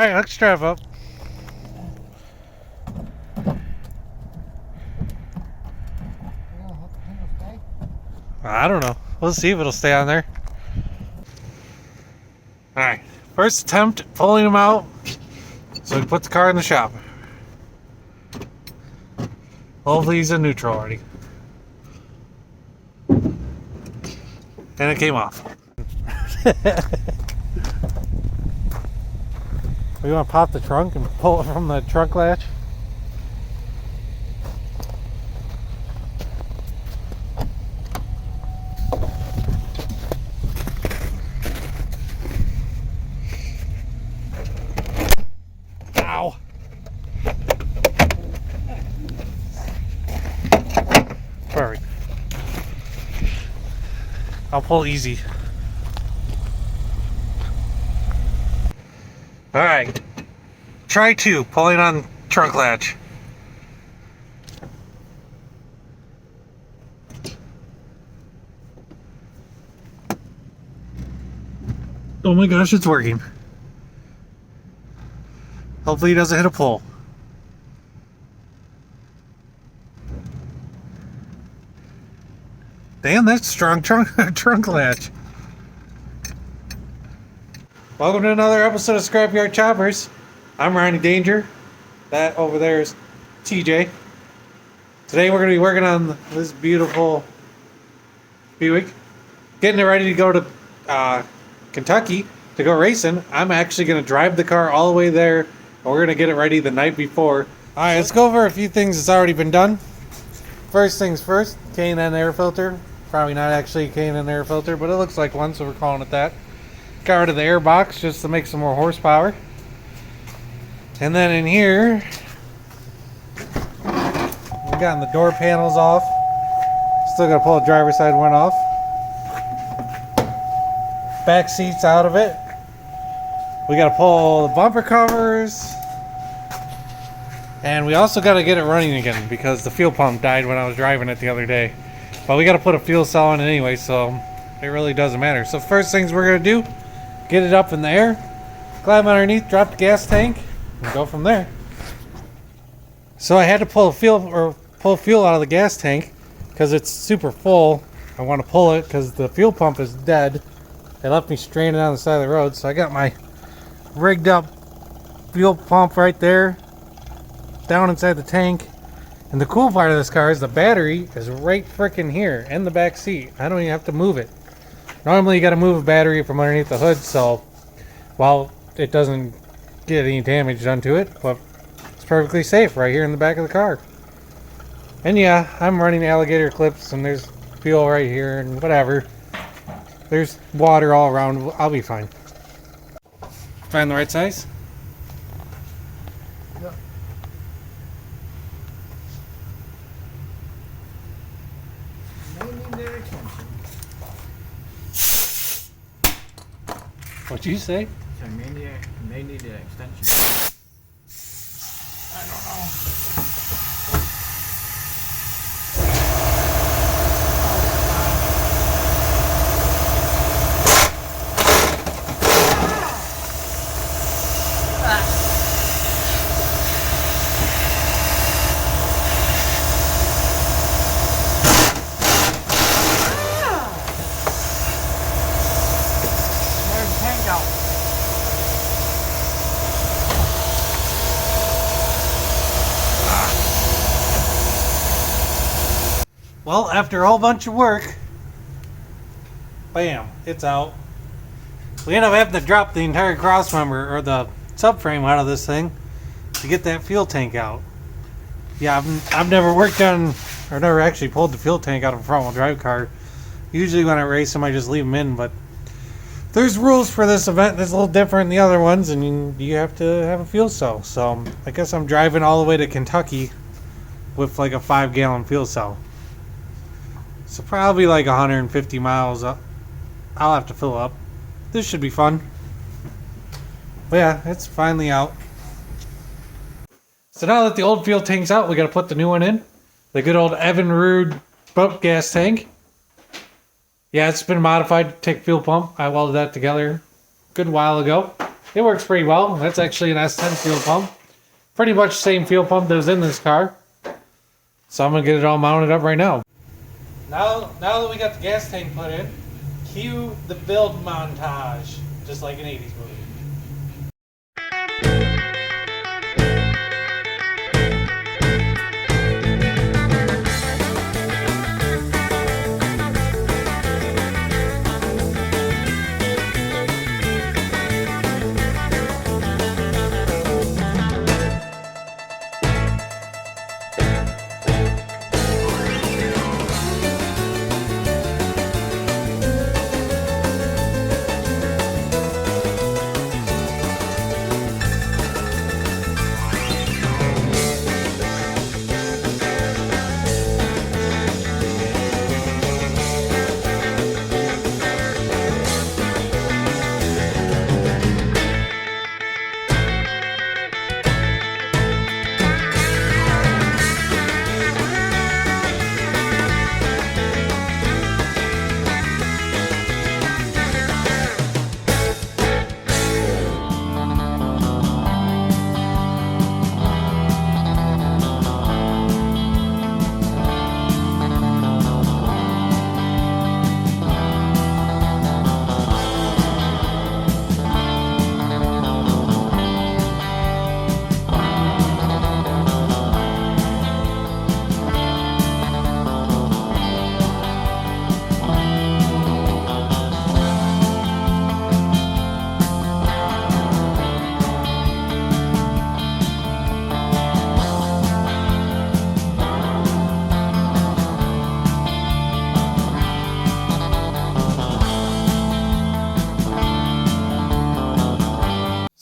Alright, let's drive up. I don't know. We'll see if it'll stay on there. Alright, first attempt at pulling him out so we can put the car in the shop. Hopefully he's in neutral already. And it came off. We want to pop the trunk and pull it from the trunk latch? Ow! Perfect. I'll pull easy. Alright. Try 2, pulling on trunk latch. Oh my gosh, it's working. Hopefully he doesn't hit a pole. Damn, that's strong trunk latch. Welcome to another episode of Scrapyard Choppers. I'm Ronnie Danger. That over there is TJ. Today we're going to be working on this beautiful Buick. Getting it ready to go to Kentucky to go racing. I'm actually going to drive the car all the way there. And we're going to get it ready the night before. Alright, let's go over a few things that's already been done. First things first, K&N air filter. Probably not actually a K&N air filter, but it looks like one, so we're calling it that. Got rid of the air box just to make some more horsepower. And then in here, we got the door panels off. Still got to pull the driver's side one off. Back seats out of it. We got to pull the bumper covers. And we also got to get it running again because the fuel pump died when I was driving it the other day. But we got to put a fuel cell in it anyway, so it really doesn't matter. So first things we're going to do, get it up in the air, climb underneath, drop the gas tank, and go from there. So I had to pull fuel out of the gas tank because it's super full. I want to pull it because the fuel pump is dead. It left me stranded on the side of the road. So I got my rigged up fuel pump right there, down inside the tank. And the cool part of this car is the battery is right frickin' here in the back seat. I don't even have to move it. Normally you got to move a battery from underneath the hood, so while it doesn't get any damage done to it, but it's perfectly safe right here in the back of the car. And yeah, I'm running alligator clips and there's fuel right here and whatever. There's water all around. I'll be fine. Find the right size? Yep. What'd you say? So may need an extension. I don't know. Well, after a whole bunch of work, bam, it's out. We end up having to drop the entire cross member or the subframe out of this thing to get that fuel tank out. Yeah, I've never worked on, or never actually pulled the fuel tank out of a front-wheel drive car. Usually when I race them, I just leave them in, but there's rules for this event that's a little different than the other ones, and you have to have a fuel cell. So I guess I'm driving all the way to Kentucky with like a 5-gallon fuel cell. So probably like 150 miles up. I'll have to fill up. This should be fun. But yeah, it's finally out. So now that the old fuel tank's out, we got to put the new one in. The good old Evinrude bump gas tank. Yeah, it's been modified to take fuel pump. I welded that together a good while ago. it works pretty well. That's actually an S10 fuel pump. Pretty much same fuel pump that was in this car. So I'm gonna get it all mounted up right now. Now that we got the gas tank put in, cue the build montage, just like an 80s movie.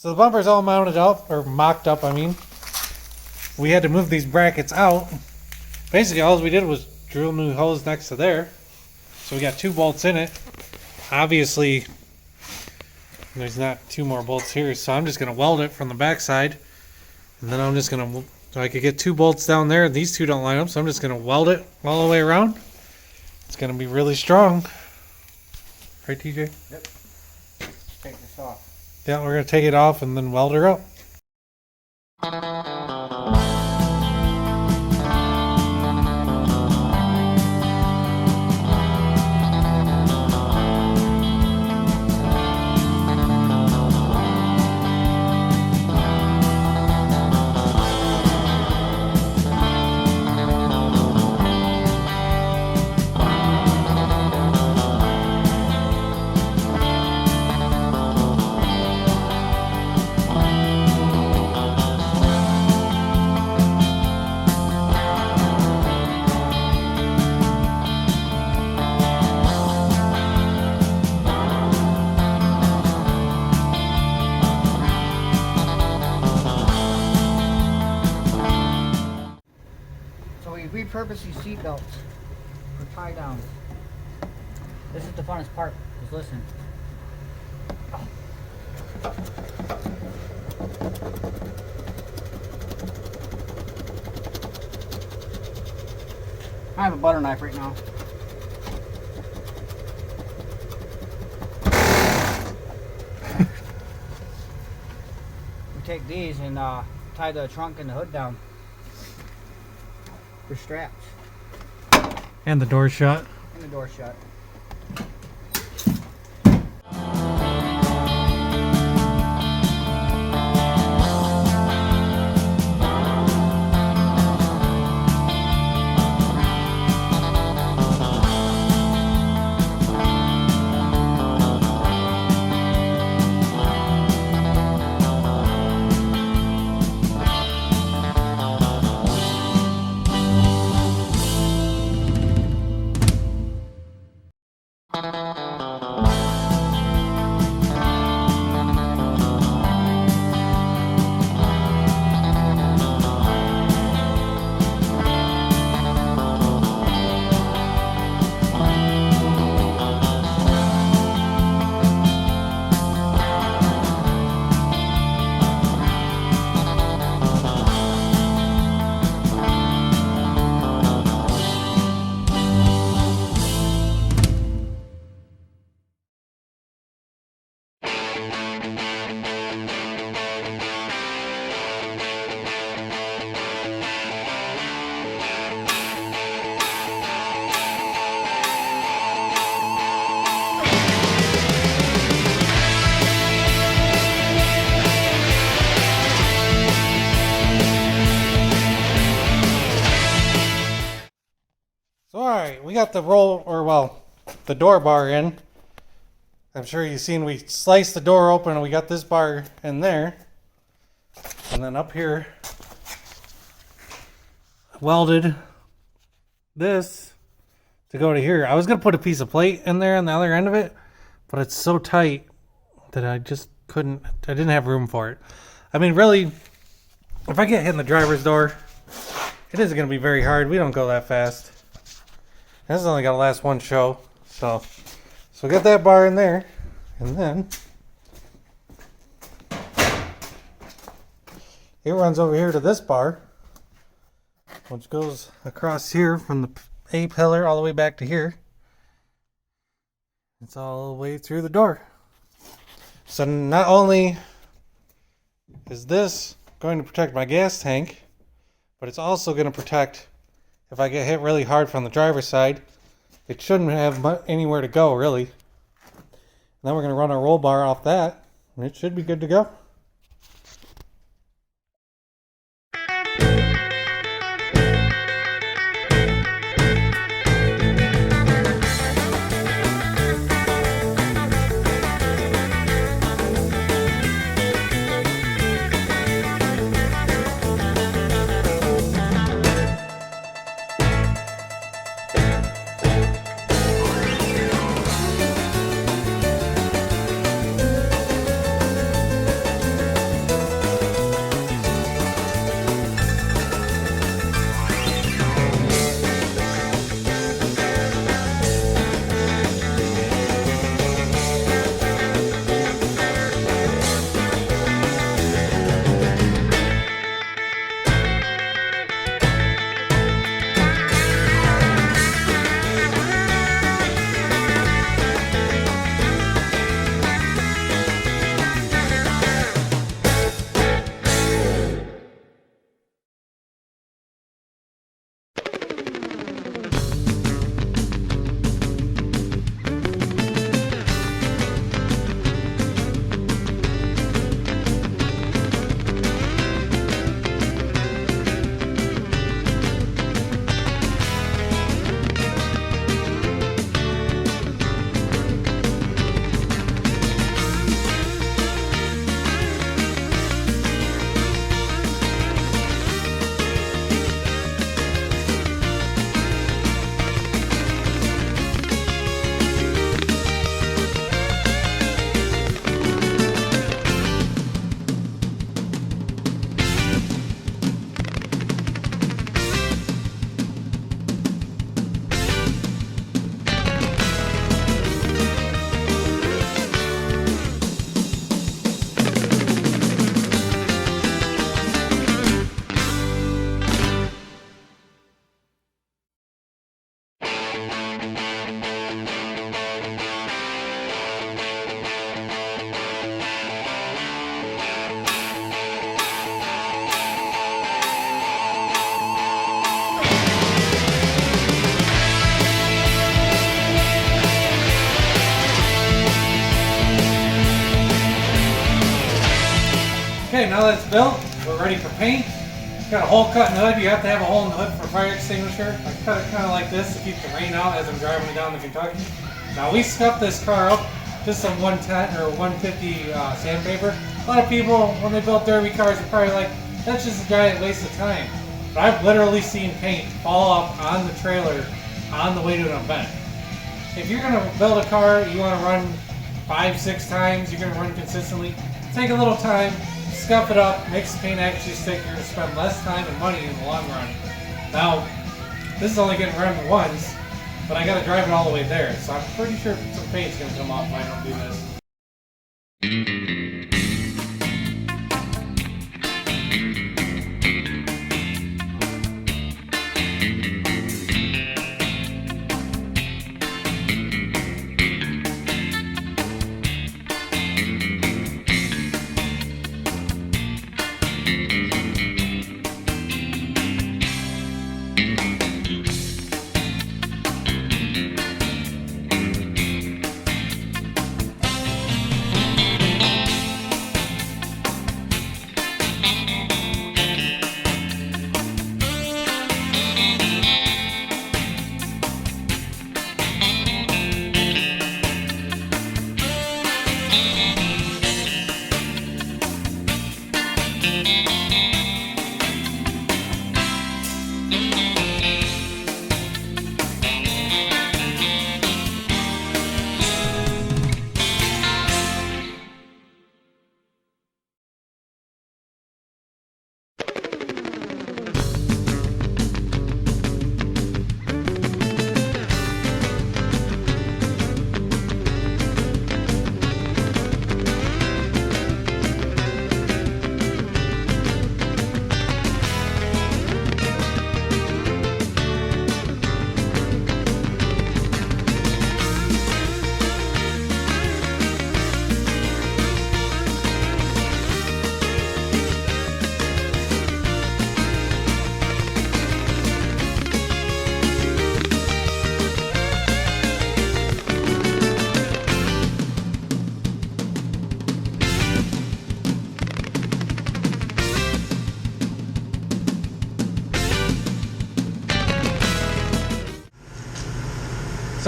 So the bumper's all mounted up, or mocked up, I mean. We had to move these brackets out. Basically, all we did was drill new holes next to there. So we got 2 bolts in it. Obviously, there's not 2 more bolts here, so I'm just going to weld it from the backside. And then I'm just going to, so I could get 2 bolts down there, and these 2 don't line up, so I'm just going to weld it all the way around. It's going to be really strong. Right, TJ? Yep. Take this off. Yeah, we're going to take it off and then weld her up. Repurpose these seat belts for tie downs. This is the funnest part, is listen. I have a butter knife right now. We take these and tie the trunk and the hood down. They're strapped. And the door shut. And the door shut. we got the the door bar in. I'm sure you've seen we sliced the door open and we got this bar in there. And then up here, welded this to go to here. I was going to put a piece of plate in there on the other end of it, but it's so tight that I didn't have room for it. I mean, really, if I get hit in the driver's door, it isn't going to be very hard. We don't go that fast. This is only got to last one show. So we got that bar in there. And then it runs over here to this bar, which goes across here from the A pillar all the way back to here. It's all the way through the door. So not only is this going to protect my gas tank, but it's also going to protect if I get hit really hard from the driver's side. It shouldn't have anywhere to go, really. And then we're going to run our roll bar off that, and it should be good to go. Okay, now that it's built, we're ready for paint. Got a hole cut in the hood. You have to have a hole in the hood for a fire extinguisher. I cut it kind of like this to keep the rain out as I'm driving it down to Kentucky. Now we scuffed this car up just some 110 or 150 sandpaper. A lot of people, when they build derby cars, are probably like, that's just a giant waste of time. But I've literally seen paint fall off on the trailer on the way to an event. If you're gonna build a car, you wanna run 5-6 times, you're gonna run consistently, take a little time, scuff it up, makes the paint actually stick. You're going to spend less time and money in the long run. Now, this is only getting run once, but I got to drive it all the way there, so I'm pretty sure some paint's going to come off if I don't do this.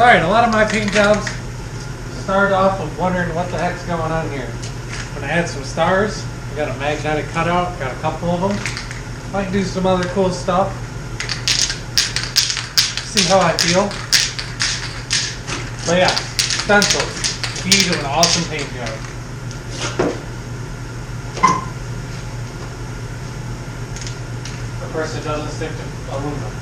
Sorry, a lot of my paint jobs start off with wondering what the heck's going on here. I'm gonna add some stars. I got a magnetic cutout, got a couple of them. Might do some other cool stuff. See how I feel. But yeah, stencils. Key to an awesome paint job. Of course, it doesn't stick to aluminum.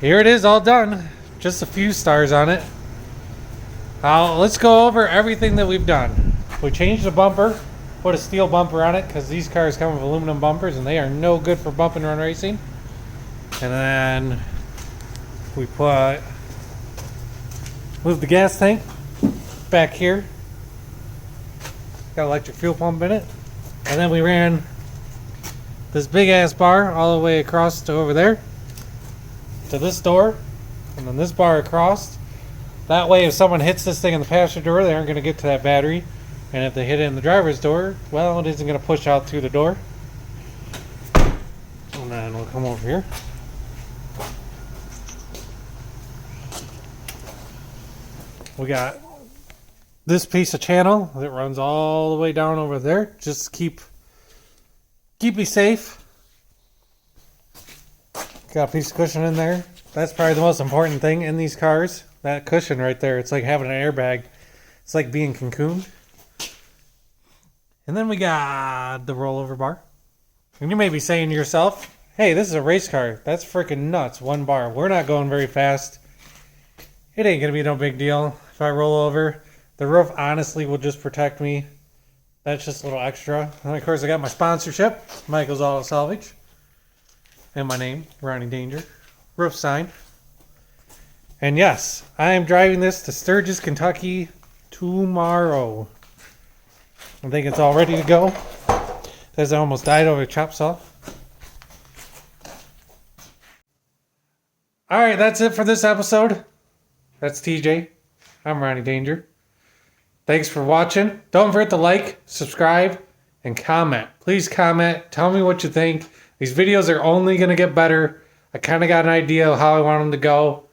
here it is, all done. Just a few stars on it. Let's go over everything that we've done. We changed the bumper, put a steel bumper on it because these cars come with aluminum bumpers and they are no good for bump and run racing. And then we moved the gas tank back here. Got electric fuel pump in it. And then we ran this big ass bar all the way across to over there to this door, and then this bar across. That way if someone hits this thing in the passenger door, they aren't going to get to that battery, and if they hit it in the driver's door, well, it isn't going to push out through the door. And then we'll come over here. We got this piece of channel that runs all the way down over there. Just keep me safe. Got a piece of cushion in there. That's probably the most important thing in these cars. That cushion right there. It's like having an airbag. It's like being cocooned. And then we got the rollover bar. And you may be saying to yourself, hey, this is a race car. That's freaking nuts. One bar. We're not going very fast. It ain't going to be no big deal if I roll over. The roof honestly will just protect me. That's just a little extra. And of course I got my sponsorship, Michael's Auto Salvage. And my name, Ronnie Danger. Roof sign. And yes, I am driving this to Sturgis, Kentucky tomorrow. I think it's all ready to go. Says I almost died over a chop saw. Alright, that's it for this episode. That's TJ. I'm Ronnie Danger. Thanks for watching. Don't forget to like, subscribe, and comment. Please comment. Tell me what you think. These videos are only going to get better. I kind of got an idea of how I want them to go.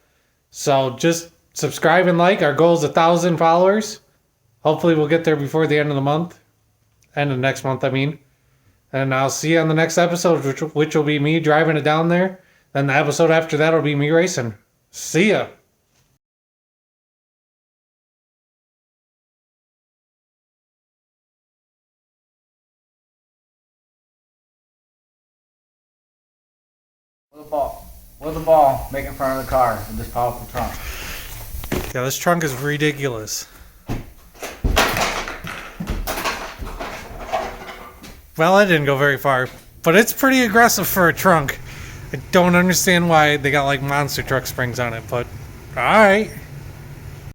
So just subscribe and like. Our goal is 1,000 followers. Hopefully we'll get there before the end of the month. End of next month, I mean. And I'll see you on the next episode, which will be me driving it down there. Then the episode after that will be me racing. See ya. With the ball, make in front of the car with this powerful trunk. Yeah, this trunk is ridiculous. Well, it didn't go very far, but it's pretty aggressive for a trunk. I don't understand why they got like monster truck springs on it, but alright.